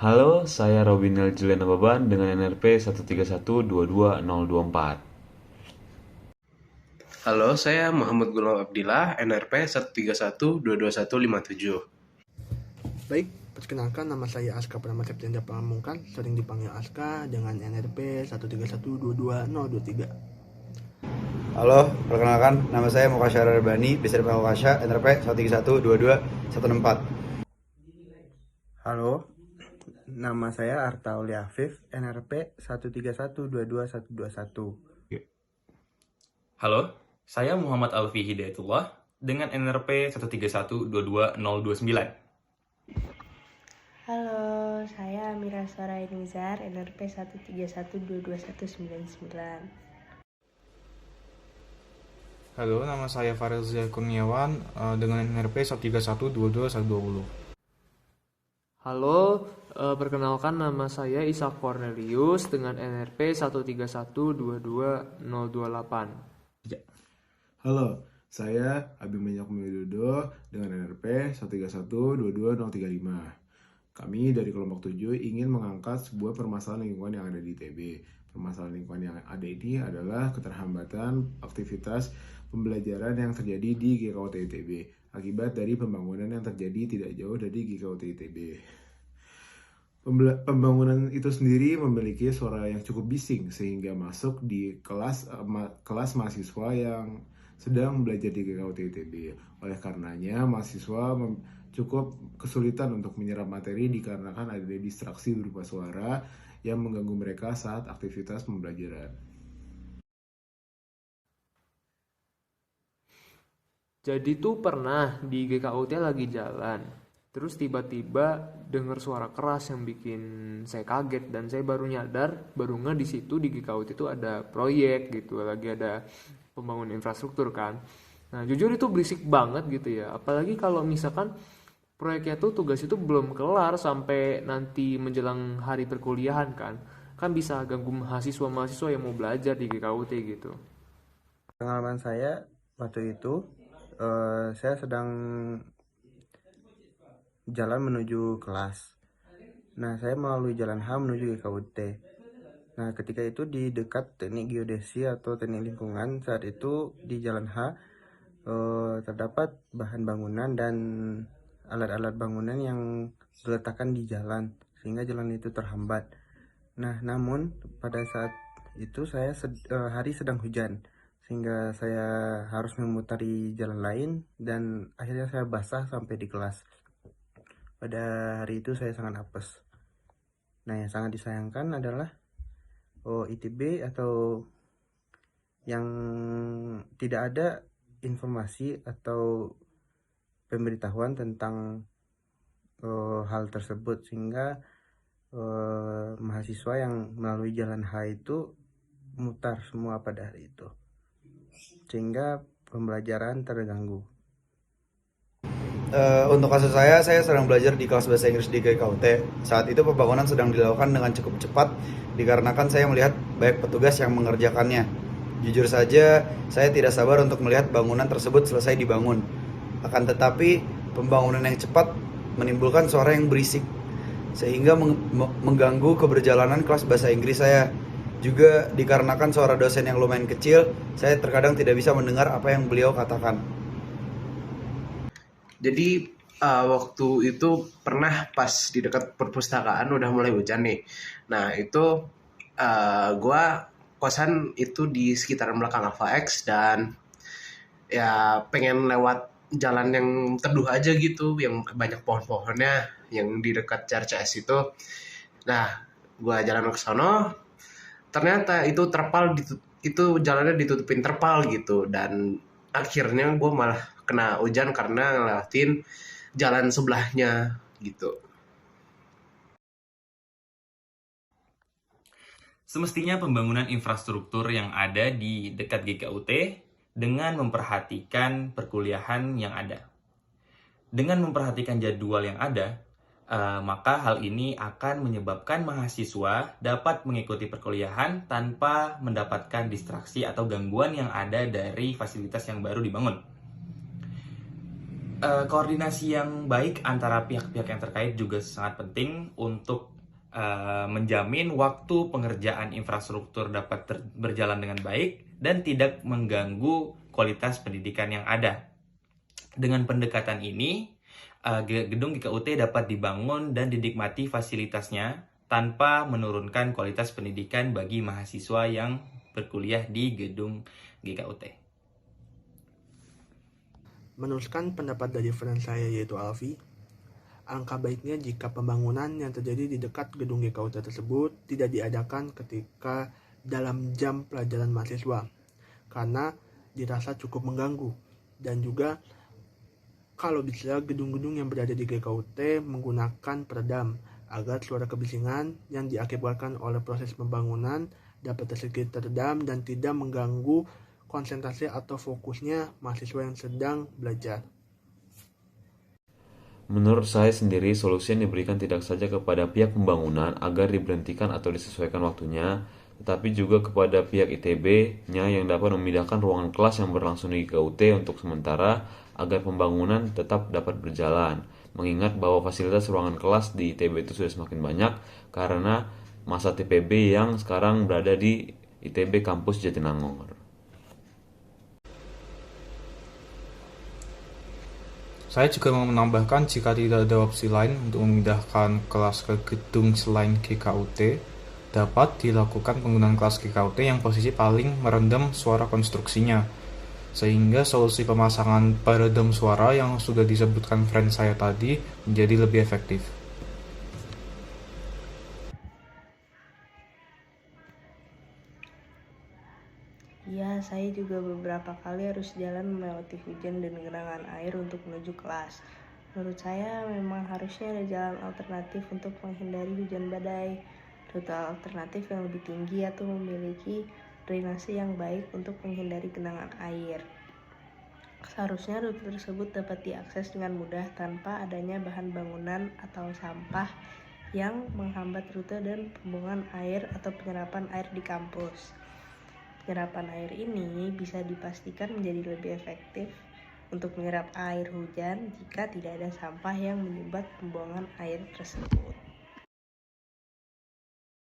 Halo, saya Robinel Juliana Baban dengan NRP 131222024. Halo, saya Muhammad Gulam Abdillah, NRP 131225157. Baik, perkenalkan nama saya Aska Pratama Septianja Pamungkas, sering dipanggil Aska dengan NRP 131222023. Halo, perkenalkan nama saya Mokasha Rarbani, bisa dipanggil Mokasha, NRP 1312214. Halo, nama saya Arta Uli Afif, NRP 1312221. Halo, saya Muhammad Alfi Hidayatullah dengan NRP 131222029. Halo, saya Amira Sorai Nizar, NRP 131222199. Halo, nama saya Farel Zia Kurniawan dengan NRP 1312220. Halo, perkenalkan nama saya Isa Cornelius dengan NRP 131222028. Halo, saya Abi Menyak Widodo dengan NRP 1312235. Kami dari kelompok 7 ingin mengangkat sebuah permasalahan lingkungan yang ada di ITB. Permasalahan lingkungan yang ada ini adalah keterhambatan aktivitas pembelajaran yang terjadi di GKUT ITB akibat dari pembangunan yang terjadi tidak jauh dari GKUT ITB. Pembangunan itu sendiri memiliki suara yang cukup bising sehingga masuk di kelas mahasiswa yang sedang belajar di GKUT ITB. Oleh karenanya, mahasiswa cukup kesulitan untuk menyerap materi dikarenakan ada distraksi berupa suara yang mengganggu mereka saat aktivitas pembelajaran. Jadi tuh pernah di GKUT lagi jalan, terus tiba-tiba dengar suara keras yang bikin saya kaget dan saya baru nyadar, baru nggak di situ di GKUT itu ada proyek gitu, lagi ada pembangunan infrastruktur kan. Nah jujur itu berisik banget gitu ya, apalagi kalau misalkan proyeknya tuh tugas itu belum kelar sampai nanti menjelang hari perkuliahan kan bisa ganggu mahasiswa-mahasiswa yang mau belajar di GKUT gitu. Pengalaman saya waktu itu, saya sedang jalan menuju kelas. Nah, saya melalui jalan H menuju GKUT. Nah, ketika itu di dekat teknik geodesi atau teknik lingkungan, saat itu di jalan H terdapat bahan bangunan dan alat-alat bangunan yang diletakkan di jalan sehingga jalan itu terhambat. Nah, namun pada saat itu hari sedang hujan sehingga saya harus memutari jalan lain dan akhirnya saya basah sampai di kelas. Pada hari itu saya sangat apes. Nah, yang sangat disayangkan adalah ITB atau yang tidak ada informasi atau pemberitahuan tentang hal tersebut sehingga mahasiswa yang melalui jalan H itu mutar semua pada hari itu sehingga pembelajaran terganggu. Untuk kasus saya sedang belajar di kelas bahasa Inggris di GKUT. Saat itu pembangunan sedang dilakukan dengan cukup cepat dikarenakan saya melihat banyak petugas yang mengerjakannya. Jujur saja, saya tidak sabar untuk melihat bangunan tersebut selesai dibangun. Akan tetapi, pembangunan yang cepat menimbulkan suara yang berisik, sehingga mengganggu keberjalanan kelas bahasa Inggris saya. Juga dikarenakan suara dosen yang lumayan kecil, saya terkadang tidak bisa mendengar apa yang beliau katakan. Jadi waktu itu pernah pas di dekat perpustakaan udah mulai hujan nih. Nah itu gua kosan itu di sekitaran belakang Alpha X dan ya pengen lewat jalan yang teduh aja gitu, yang banyak pohon-pohonnya yang di dekat CRCS itu. Nah, gua jalan ke sono, ternyata itu itu jalannya ditutupin terpal gitu dan akhirnya gue malah kena hujan karena ngelewatin jalan sebelahnya gitu. Semestinya pembangunan infrastruktur yang ada di dekat GKUT dengan memperhatikan perkuliahan yang ada. Dengan memperhatikan jadwal yang ada, maka hal ini akan menyebabkan mahasiswa dapat mengikuti perkuliahan tanpa mendapatkan distraksi atau gangguan yang ada dari fasilitas yang baru dibangun. Koordinasi yang baik antara pihak-pihak yang terkait juga sangat penting untuk menjamin waktu pengerjaan infrastruktur dapat berjalan dengan baik dan tidak mengganggu kualitas pendidikan yang ada. Dengan pendekatan ini, gedung GKUT dapat dibangun dan dinikmati fasilitasnya tanpa menurunkan kualitas pendidikan bagi mahasiswa yang berkuliah di gedung GKUT. Meneruskan pendapat dari friend saya yaitu Alfi, angka baiknya jika pembangunan yang terjadi di dekat gedung GKUT tersebut tidak diadakan ketika dalam jam pelajaran mahasiswa, karena dirasa cukup mengganggu. Dan juga kalau bisa gedung-gedung yang berada di GKUT menggunakan peredam agar suara kebisingan yang diakibatkan oleh proses pembangunan dapat sedikit teredam dan tidak mengganggu konsentrasi atau fokusnya mahasiswa yang sedang belajar. Menurut saya sendiri, solusi yang diberikan tidak saja kepada pihak pembangunan agar diberhentikan atau disesuaikan waktunya, tetapi juga kepada pihak ITB-nya yang dapat memindahkan ruangan kelas yang berlangsung di GKUT untuk sementara agar pembangunan tetap dapat berjalan. Mengingat bahwa fasilitas ruangan kelas di ITB itu sudah semakin banyak karena masa TPB yang sekarang berada di ITB kampus Jatinangor. Saya juga mau menambahkan jika tidak ada opsi lain untuk memindahkan kelas ke gedung selain GKUT, dapat dilakukan penggunaan kelas GKUT yang posisi paling merendam suara konstruksinya, sehingga solusi pemasangan peredam suara yang sudah disebutkan friend saya tadi menjadi lebih efektif. Ya, saya juga beberapa kali harus jalan melewati hujan dan genangan air untuk menuju kelas. Menurut saya memang harusnya ada jalan alternatif untuk menghindari hujan badai. Rute alternatif yang lebih tinggi atau memiliki drainase yang baik untuk menghindari genangan air. Seharusnya rute tersebut dapat diakses dengan mudah tanpa adanya bahan bangunan atau sampah yang menghambat rute dan pembuangan air atau penyerapan air di kampus. Penyerapan air ini bisa dipastikan menjadi lebih efektif untuk menyerap air hujan jika tidak ada sampah yang menyumbat pembuangan air tersebut.